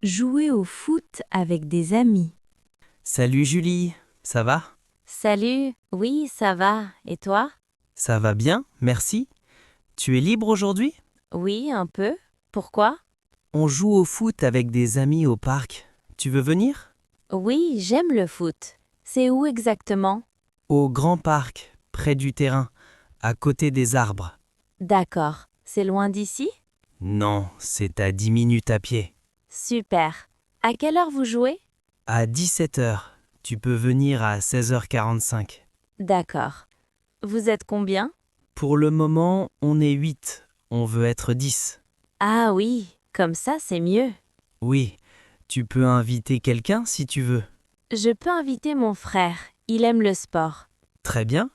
Jouer au foot avec des amis. Salut Julie, ça va? Salut, oui, ça va. Et toi? Ça va bien, merci. Tu es libre aujourd'hui? Oui, un peu. Pourquoi? On joue au foot avec des amis au parc. Tu veux venir? Oui, j'aime le foot. C'est où exactement? Au grand parc, près du terrain, à côté des arbres. D'accord. C'est loin d'ici? Non, c'est à 10 minutes à pied. Super. À quelle heure vous jouez? À 17 heures, tu peux venir à 16h45. D'accord. Vous êtes combien? Pour le moment, on est 8. On veut être 10. Ah oui, comme ça c'est mieux. Oui, tu peux inviter quelqu'un si tu veux. Je peux inviter mon frère. Il aime le sport. Très bien.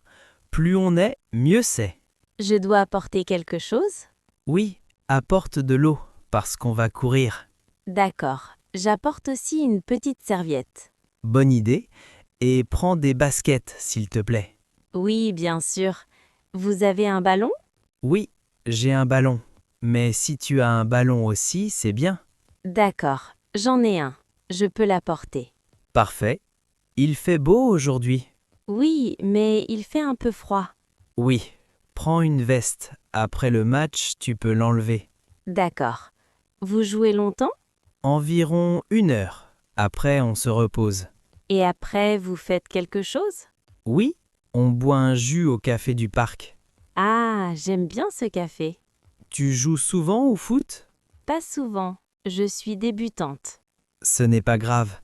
Plus on est, mieux c'est. Je dois apporter quelque chose? Oui, apporte de l'eau, parce qu'on va courir. D'accord. J'apporte aussi une petite serviette. Bonne idée. Et prends des baskets, s'il te plaît. Oui, bien sûr. Vous avez un ballon? Oui, j'ai un ballon. Mais si tu as un ballon aussi, c'est bien. D'accord. J'en ai un. Je peux l'apporter. Parfait. Il fait beau aujourd'hui. Oui, mais il fait un peu froid. Oui, prends une veste. Après le match, tu peux l'enlever. D'accord. Vous jouez longtemps? Environ 1 heure. Après, on se repose. Et après, vous faites quelque chose? Oui, on boit un jus au café du parc. Ah, j'aime bien ce café. Tu joues souvent au foot? Pas souvent. Je suis débutante. Ce n'est pas grave.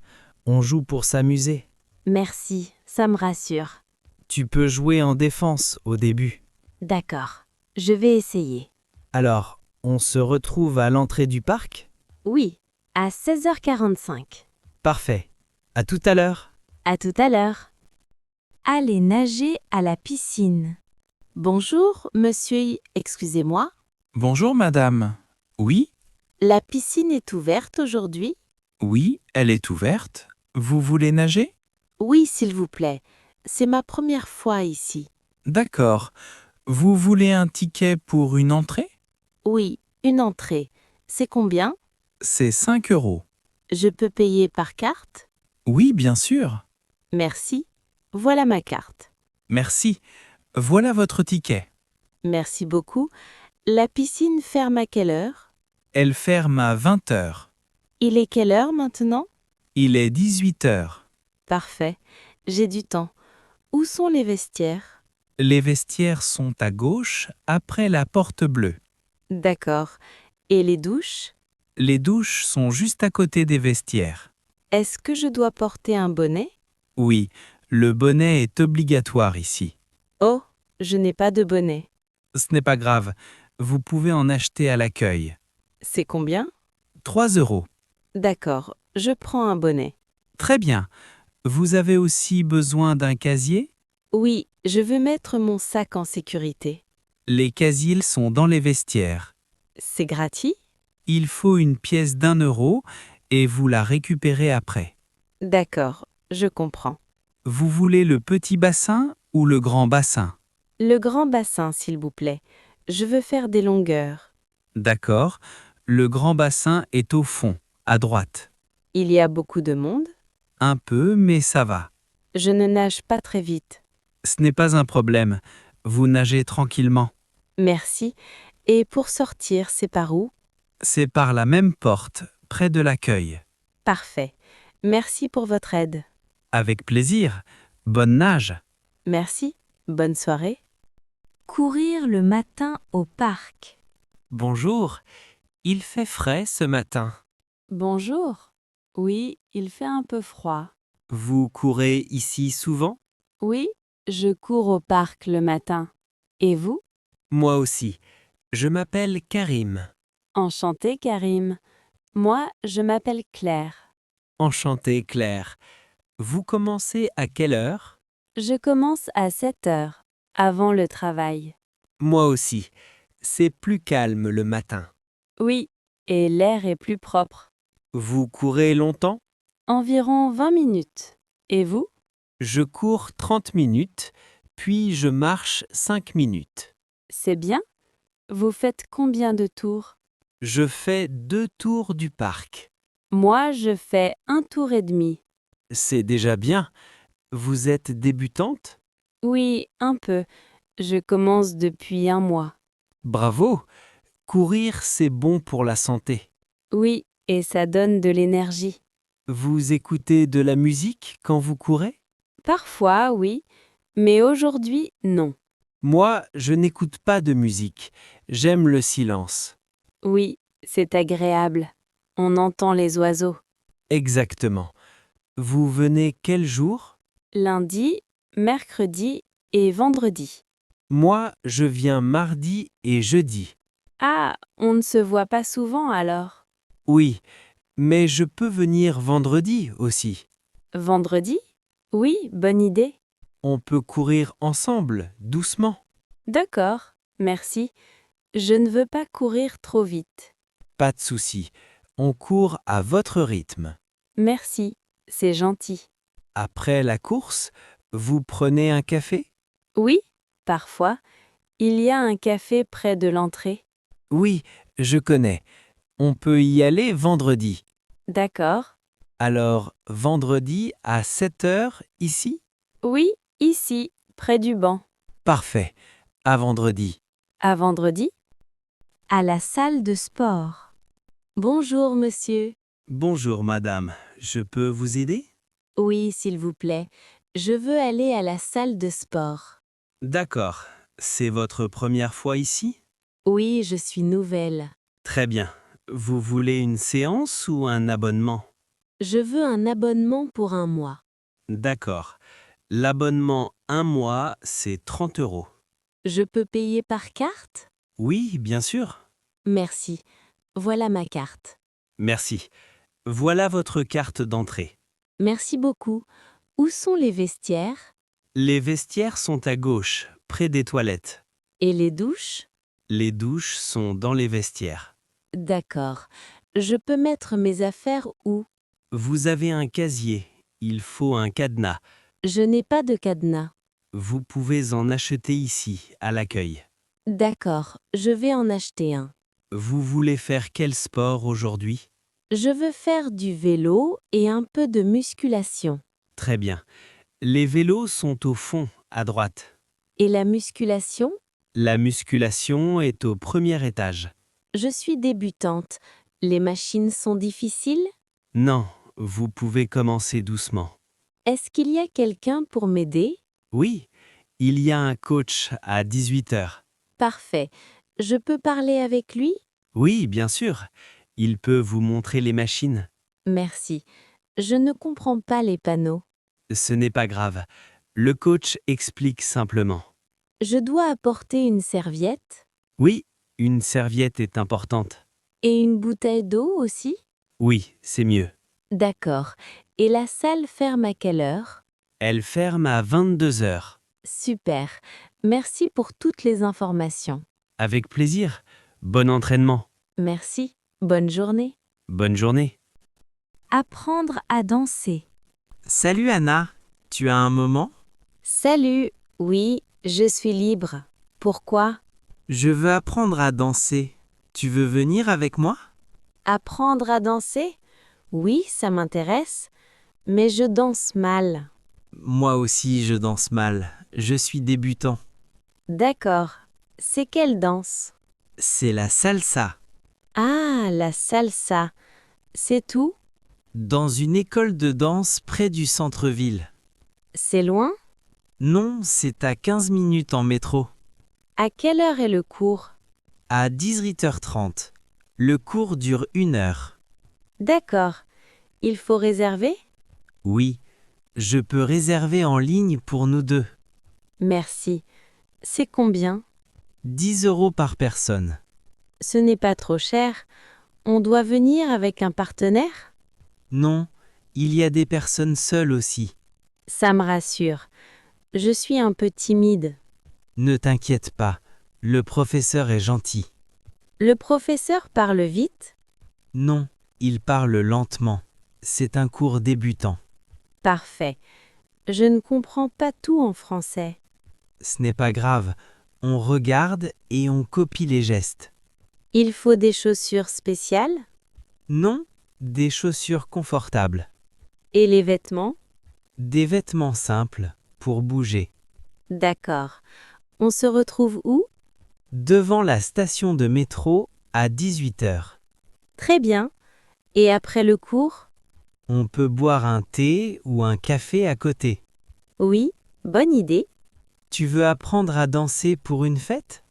On joue pour s'amuser. Merci, ça me rassure. Tu peux jouer en défense au début. D'accord. Je vais essayer. Alors, on se retrouve à l'entrée du parc? Oui, à 16h45. Parfait. À tout à l'heure. À tout à l'heure. Aller nager à la piscine. Bonjour, monsieur, excusez-moi. Bonjour madame. Oui, La piscine est ouverte aujourd'hui? oui, elle est ouverte. Vous voulez nager? Oui, s'il vous plaît. C'est ma première fois ici. D'accord. Vous voulez un ticket pour une entrée? Oui, une entrée. C'est combien? C'est 5 euros. Je peux payer par carte? Oui, bien sûr. Merci. Voilà ma carte. Merci. Voilà votre ticket. Merci beaucoup. La piscine ferme à quelle heure? Elle ferme à 20 heures. Il est quelle heure maintenant? Il est 18 heures. Parfait. J'ai du temps. Où sont les vestiaires? Les vestiaires sont à gauche, après la porte bleue. D'accord. Et les douches? Les douches sont juste à côté des vestiaires. Est-ce que je dois porter un bonnet? Oui, le bonnet est obligatoire ici. Oh, je n'ai pas de bonnet. Ce n'est pas grave. Vous pouvez en acheter à l'accueil. C'est combien? 3 euros. D'accord, je prends un bonnet. Très bien. Vous avez aussi besoin d'un casier? Oui, je veux mettre mon sac en sécurité. Les casiers sont dans les vestiaires. C'est gratuit? Il faut une pièce d'1 euro et vous la récupérez après. D'accord, je comprends. Vous voulez le petit bassin ou le grand bassin? Le grand bassin, s'il vous plaît. Je veux faire des longueurs. D'accord. Le grand bassin est au fond, à droite. Il y a beaucoup de monde? Un peu, mais ça va. Je ne nage pas très vite. Ce n'est pas un problème. Vous nagez tranquillement. Merci. Et pour sortir, c'est par où? C'est par la même porte, près de l'accueil. Parfait. Merci pour votre aide. Avec plaisir. Bonne nage. Merci. Bonne soirée. Courir le matin au parc. Bonjour. Il fait frais ce matin. Bonjour. Oui, il fait un peu froid. Vous courez ici souvent? Oui, je cours au parc le matin. Et vous? Moi aussi. Je m'appelle Karim. Enchanté, Karim. Moi, je m'appelle Claire. Enchanté, Claire. Vous commencez à quelle heure? Je commence à 7 heures, avant le travail. Moi aussi. C'est plus calme le matin. Oui, et l'air est plus propre. Vous courez longtemps? Environ 20 minutes. Et vous? Je cours 30 minutes, puis je marche 5 minutes. C'est bien. Vous faites combien de tours? Je fais 2 tours du parc. Moi, je fais 1 tour et demi. C'est déjà bien. Vous êtes débutante? Oui, un peu. Je commence depuis 1 mois. Bravo! Courir, c'est bon pour la santé. Oui, et ça donne de l'énergie. Vous écoutez de la musique quand vous courez? Parfois, oui, mais aujourd'hui, non. Moi, je n'écoute pas de musique. J'aime le silence. Oui, c'est agréable. On entend les oiseaux. Exactement. Vous venez quel jour? Lundi, mercredi et vendredi. Moi, je viens mardi et jeudi. Ah, on ne se voit pas souvent alors. Oui, mais je peux venir vendredi aussi. Vendredi? Oui, bonne idée. On peut courir ensemble, doucement. D'accord, merci. Je ne veux pas courir trop vite. Pas de souci. On court à votre rythme. Merci, c'est gentil. Après la course, vous prenez un café? Oui, parfois, il y a un café près de l'entrée. Oui, je connais. On peut y aller vendredi. D'accord. Alors, vendredi à 7 heures ici? Oui, ici, près du banc. Parfait. À vendredi. À vendredi? À la salle de sport. Bonjour, monsieur. Bonjour madame, je peux vous aider? Oui, s'il vous plaît. Je veux aller à la salle de sport. D'accord. C'est votre première fois ici? Oui, je suis nouvelle. Très bien. Vous voulez une séance ou un abonnement? Je veux un abonnement pour 1 mois. D'accord. L'abonnement 1 mois, c'est 30 €. Je peux payer par carte? Oui, bien sûr. Merci. Voilà ma carte. Merci. Voilà votre carte d'entrée. Merci beaucoup. Où sont les vestiaires? Les vestiaires sont à gauche, près des toilettes. Et les douches? Les douches sont dans les vestiaires. D'accord. Je peux mettre mes affaires où? Vous avez un casier. Il faut un cadenas. Je n'ai pas de cadenas. Vous pouvez en acheter ici, à l'accueil. D'accord, je vais en acheter un. Vous voulez faire quel sport aujourd'hui? Je veux faire du vélo et un peu de musculation. Très bien. Les vélos sont au fond, à droite. Et la musculation? La musculation est au premier étage. Je suis débutante. Les machines sont difficiles? Non, vous pouvez commencer doucement. Est-ce qu'il y a quelqu'un pour m'aider? Oui, il y a un coach à 18 heures. Parfait. Je peux parler avec lui? Oui, bien sûr. Il peut vous montrer les machines. Merci. Je ne comprends pas les panneaux. Ce n'est pas grave. Le coach explique simplement. Je dois apporter une serviette? Oui, une serviette est importante. Et une bouteille d'eau aussi? Oui, c'est mieux. D'accord. Et la salle ferme à quelle heure? Elle ferme à 22 heures. Super. Merci pour toutes les informations. Avec plaisir. Bon entraînement. Merci. Bonne journée. Bonne journée. Apprendre à danser. Salut Anna, tu as un moment? Salut. Oui, je suis libre. Pourquoi? Je veux apprendre à danser. Tu veux venir avec moi? Apprendre à danser? Oui, ça m'intéresse. Mais je danse mal. Moi aussi, je danse mal. Je suis débutant. D'accord. C'est quelle danse? C'est la salsa. Ah, la salsa. C'est tout? Dans une école de danse près du centre-ville. C'est loin? Non, c'est à 15 minutes en métro. À quelle heure est le cours? À 18h30. Le cours dure 1 heure. D'accord. Il faut réserver? Oui, je peux réserver en ligne pour nous deux. Merci. C'est combien? 10 € par personne. Ce n'est pas trop cher. On doit venir avec un partenaire? Non, il y a des personnes seules aussi. Ça me rassure. Je suis un peu timide. Ne t'inquiète pas, le professeur est gentil. Le professeur parle vite? Non, il parle lentement. C'est un cours débutant. Parfait. Je ne comprends pas tout en français. Ce n'est pas grave, on regarde et on copie les gestes. Il faut des chaussures spéciales? Non, Des chaussures confortables. Et les vêtements? Des vêtements simples pour bouger. D'accord. On se retrouve où? Devant la station de métro à 18 heures. Très bien. Et après le cours? On peut boire un thé ou un café à côté. Oui, bonne idée. Tu veux apprendre à danser pour une fête?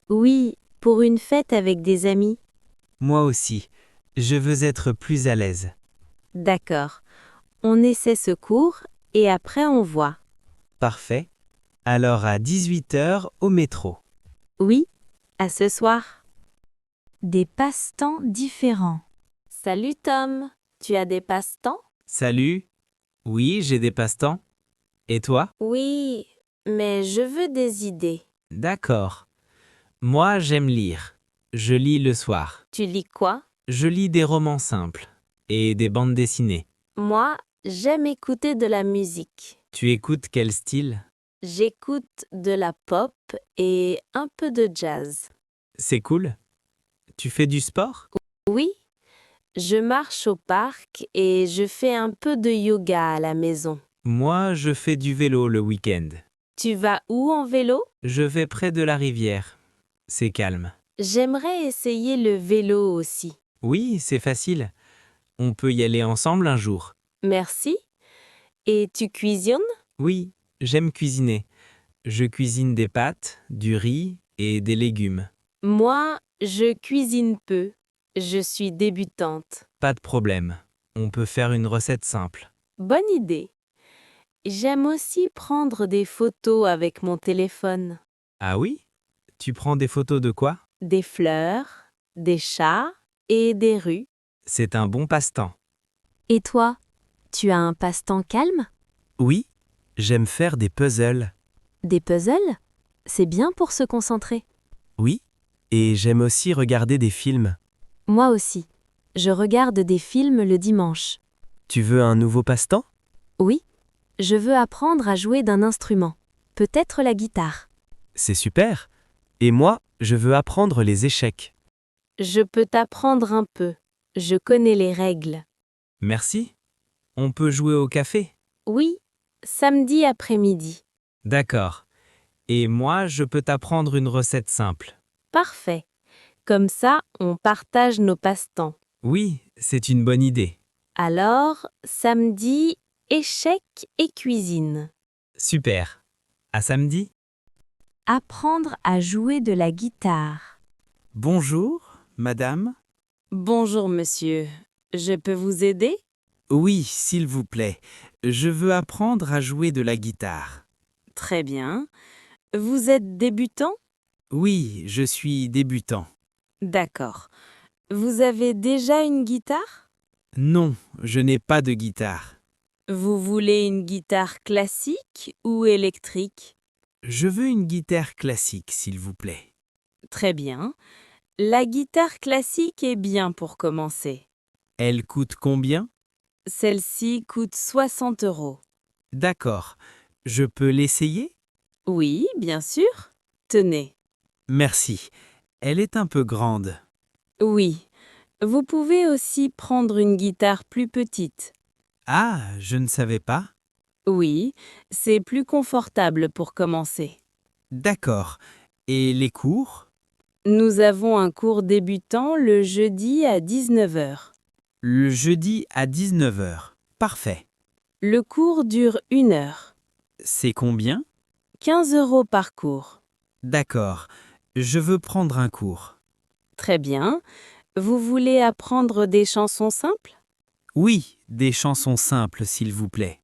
Oui, pour une fête avec des amis. Moi aussi. Je veux être plus à l'aise. D'accord. On essaie ce cours et après on voit. Parfait. Alors à 18 heures au métro. Oui, à ce soir. Des passe-temps différents. Salut Tom, tu as des passe-temps? Salut. Oui, j'ai des passe-temps. Et toi? Oui, mais je veux des idées. D'accord. Moi, j'aime lire. Je lis le soir. Tu lis quoi? Je lis des romans simples et des bandes dessinées. Moi, j'aime écouter de la musique. Tu écoutes quel style? J'écoute de la pop et un peu de jazz. C'est cool. Tu fais du sport? Oui, je marche au parc et je fais un peu de yoga à la maison. Moi, je fais du vélo le week-end. Tu vas où en vélo? Je vais près de la rivière. C'est calme. J'aimerais essayer le vélo aussi. Oui, c'est facile. On peut y aller ensemble un jour. Merci. Et tu cuisines? Oui, j'aime cuisiner. Je cuisine des pâtes, du riz et des légumes. Moi, je cuisine peu. Je suis débutante. Pas de problème. On peut faire une recette simple. Bonne idée. J'aime aussi prendre des photos avec mon téléphone. Ah oui? Tu prends des photos de quoi? Des fleurs, des chats et des rues. C'est un bon passe-temps. Et toi, tu as un passe-temps calme? Oui, j'aime faire des puzzles. Des puzzles? C'est bien pour se concentrer. Oui, et j'aime aussi regarder des films. Moi aussi. Je regarde des films le dimanche. Tu veux un nouveau passe-temps? Oui. Je veux apprendre à jouer d'un instrument. Peut-être la guitare. C'est super. Et moi, je veux apprendre les échecs. Je peux t'apprendre un peu. Je connais les règles. Merci. On peut jouer au café? Oui, samedi après-midi. D'accord. Et moi, je peux t'apprendre une recette simple. Parfait. Comme ça, on partage nos passe-temps. Oui, c'est une bonne idée. Alors, samedi, échecs et cuisine. Super. À samedi? Apprendre à jouer de la guitare. Bonjour, madame. Bonjour monsieur. Je peux vous aider? Oui, s'il vous plaît. Je veux apprendre à jouer de la guitare. Très bien. Vous êtes débutant? Oui, je suis débutant. D'accord. Vous avez déjà une guitare? Non, je n'ai pas de guitare. Vous voulez une guitare classique ou électrique? Je veux une guitare classique, s'il vous plaît. Très bien. La guitare classique est bien pour commencer. Elle coûte combien? Celle-ci coûte 60 €. D'accord. Je peux l'essayer? Oui, bien sûr. Tenez. Merci. Elle est un peu grande. Oui. Vous pouvez aussi prendre une guitare plus petite. Ah, je ne savais pas. Oui, c'est plus confortable pour commencer. D'accord. Et les cours? Nous avons un cours débutant le jeudi à 19 h. Le jeudi à 19 heures. Parfait. Le cours dure 1 heure. C'est combien? 15 € par cours. D'accord. Je veux prendre un cours. Très bien. Vous voulez apprendre des chansons simples? Oui, des chansons simples, s'il vous plaît.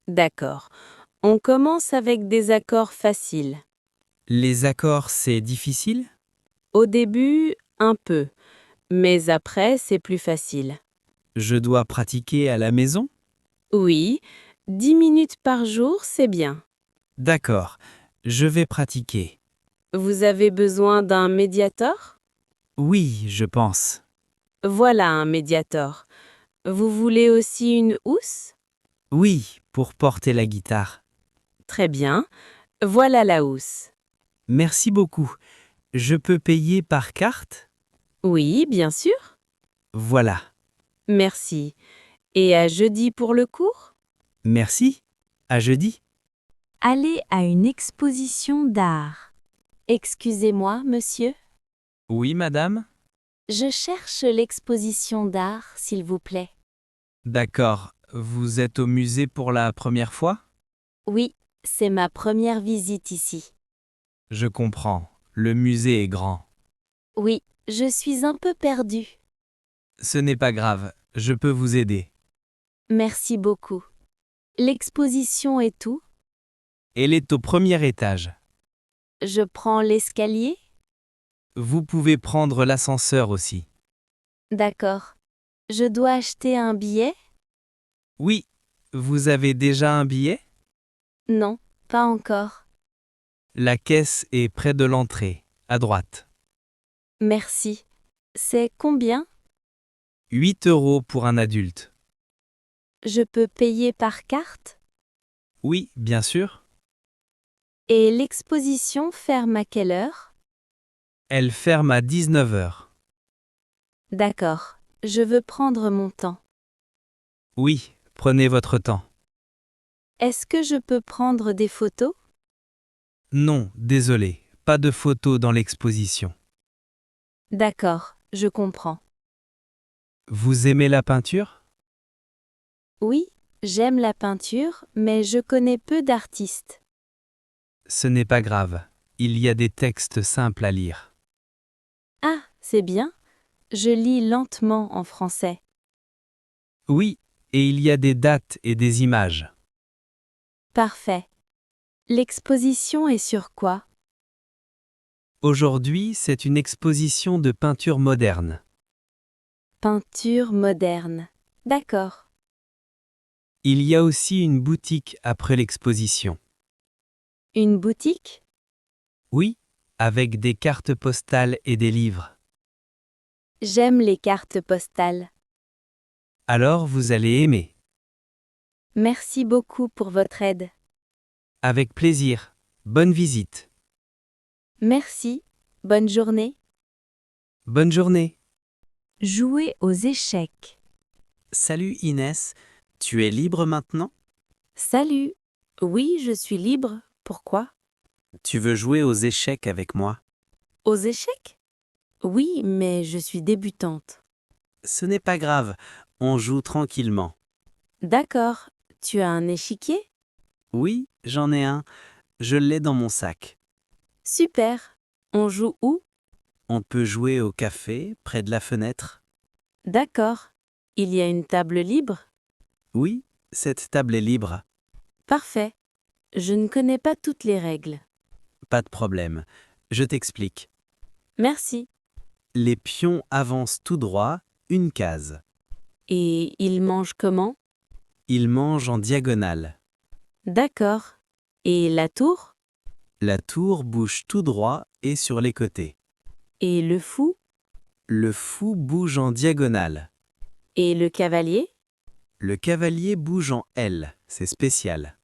D'accord. On commence avec des accords faciles. Les accords, c'est difficile? Au début, un peu. Mais après, c'est plus facile. Je dois pratiquer à la maison? Oui, 10 minutes par jour, c'est bien. D'accord. Je vais pratiquer. Vous avez besoin d'un médiator? Oui, je pense. Voilà un médiator. Vous voulez aussi une housse? Oui, pour porter la guitare. Très bien. Voilà la housse. Merci beaucoup. Je peux payer par carte? Oui, bien sûr. Voilà. Merci. Et à jeudi pour le cours? Merci. À jeudi. Aller à une exposition d'art. Excusez-moi, monsieur. Oui, madame? Je cherche l'exposition d'art, s'il vous plaît. D'accord. Vous êtes au musée pour la première fois? Oui, c'est ma première visite ici. Je comprends. Le musée est grand. Oui, je suis un peu perdue. Ce n'est pas grave. Je peux vous aider. Merci beaucoup. L'exposition est où? Elle est au premier étage. Je prends l'escalier? Vous pouvez prendre l'ascenseur aussi. D'accord. Je dois acheter un billet? Oui. Vous avez déjà un billet? Non, pas encore. La caisse est près de l'entrée, à droite. Merci. C'est combien? 8 € pour un adulte. Je peux payer par carte? Oui, bien sûr. Et l'exposition ferme à quelle heure? Elle ferme à 19 h. D'accord. Je veux prendre mon temps. Oui, prenez votre temps. Est-ce que je peux prendre des photos? Non, désolé, pas de photos dans l'exposition. D'accord, je comprends. Vous aimez la peinture? Oui, j'aime la peinture, mais je connais peu d'artistes. Ce n'est pas grave, il y a des textes simples à lire. Ah, c'est bien. Je lis lentement en français. Oui, et il y a des dates et des images. Parfait. L'exposition est sur quoi? Aujourd'hui, c'est une exposition de peinture moderne. Peinture moderne. D'accord. Il y a aussi une boutique après l'exposition. Une boutique? Oui, avec des cartes postales et des livres. J'aime les cartes postales. Alors vous allez aimer. Merci beaucoup pour votre aide. Avec plaisir. Bonne visite. Merci. Bonne journée. Bonne journée. Jouer aux échecs. Salut Inès. Tu es libre maintenant? Salut. Oui, je suis libre. Pourquoi? Tu veux jouer aux échecs avec moi? Aux échecs? Oui, mais je suis débutante. Ce n'est pas grave. On joue tranquillement. D'accord. Tu as un échiquier? Oui, j'en ai un. Je l'ai dans mon sac. Super. On joue où? On peut jouer au café, près de la fenêtre. D'accord. Il y a une table libre? Oui, cette table est libre. Parfait. Je ne connais pas toutes les règles. Pas de problème. Je t'explique. Merci. Les pions avancent tout droit, une case. Et ils mangent comment? Ils mangent en diagonale. D'accord. Et la tour? La tour bouge tout droit et sur les côtés. Et le fou? Le fou bouge en diagonale. Et le cavalier? Le cavalier bouge en L, c'est spécial.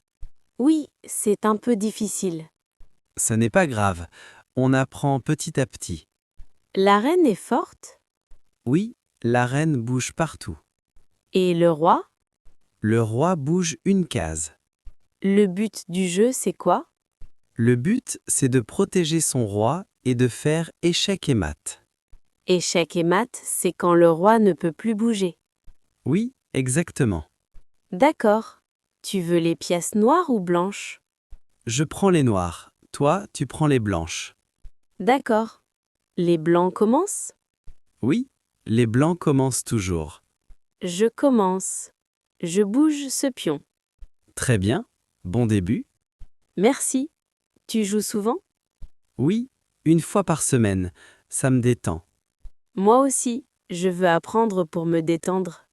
Oui, c'est un peu difficile. Ce n'est pas grave, on apprend petit à petit. La reine est forte? Oui, la reine bouge partout. Et le roi? Le roi bouge une case. Le but du jeu, c'est quoi? Le but, c'est de protéger son roi et de faire échec et mat. Échec et mat, c'est quand le roi ne peut plus bouger. Oui, exactement. D'accord. Tu veux les pièces noires ou blanches? Je prends les noirs, toi, tu prends les blanches. D'accord. Les blancs commencent? Oui, les blancs commencent toujours. Je commence. Je bouge ce pion. Très bien, bon début. Merci. Tu joues souvent? Oui, une fois par semaine, ça me détend. Moi aussi, je veux apprendre pour me détendre.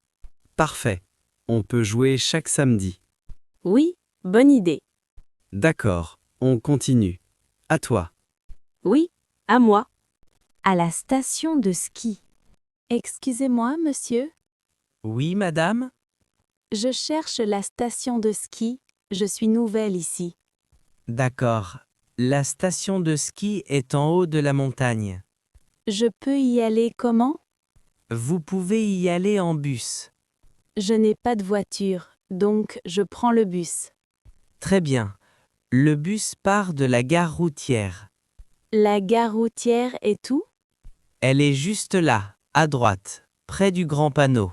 Parfait, on peut jouer chaque samedi. Oui, bonne idée. D'accord, on continue. À toi. Oui, à moi. À la station de ski. Excusez-moi, monsieur. Oui, madame? Je cherche la station de ski. Je suis nouvelle ici. D'accord. La station de ski est en haut de la montagne. Je peux y aller comment? Vous pouvez y aller en bus. Je n'ai pas de voiture, donc je prends le bus. Très bien. Le bus part de la gare routière. La gare routière est où? Elle est juste là, à droite, près du grand panneau.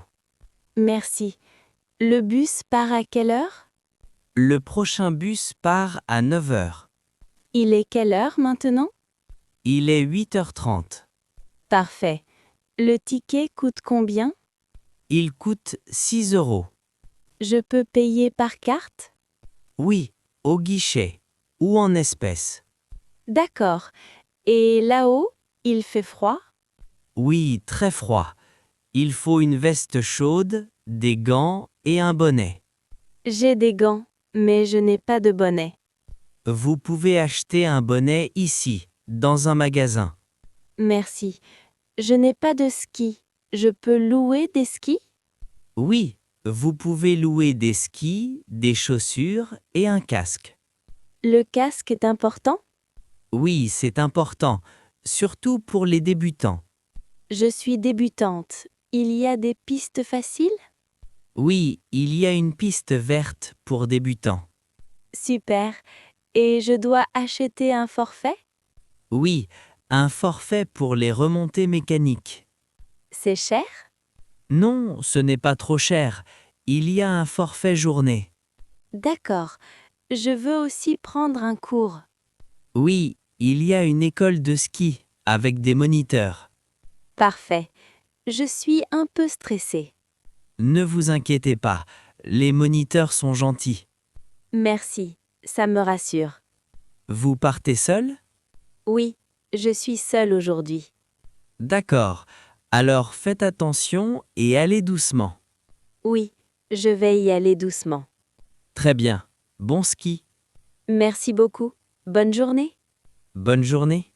Merci. Le bus part à quelle heure? Le prochain bus part à 9 heures. Il est quelle heure maintenant? Il est 8h30. Parfait. Le ticket coûte combien? Il coûte 6 euros. Je peux payer par carte? Oui, au guichet ou en espèces. D'accord. Et là-haut, il fait froid? Oui, très froid. Il faut une veste chaude, des gants et un bonnet. J'ai des gants, mais je n'ai pas de bonnet. Vous pouvez acheter un bonnet ici, dans un magasin. Merci. Je n'ai pas de ski. Je peux louer des skis? Oui, vous pouvez louer des skis, des chaussures et un casque. Le casque est important? Oui, c'est important, surtout pour les débutants. Je suis débutante. Il y a des pistes faciles? Oui, il y a une piste verte pour débutants. Super. Et je dois acheter un forfait? Oui, un forfait pour les remontées mécaniques. C'est cher? Non, ce n'est pas trop cher. Il y a un forfait journée. D'accord. Je veux aussi prendre un cours. Oui, il y a une école de ski avec des moniteurs. Parfait. Je suis un peu stressée. Ne vous inquiétez pas, les moniteurs sont gentils. Merci. Ça me rassure. Vous partez seul? Oui, je suis seule aujourd'hui. D'accord. Alors faites attention et allez doucement. Oui, je vais y aller doucement. Très bien. Bon ski. Merci beaucoup. Bonne journée. Bonne journée.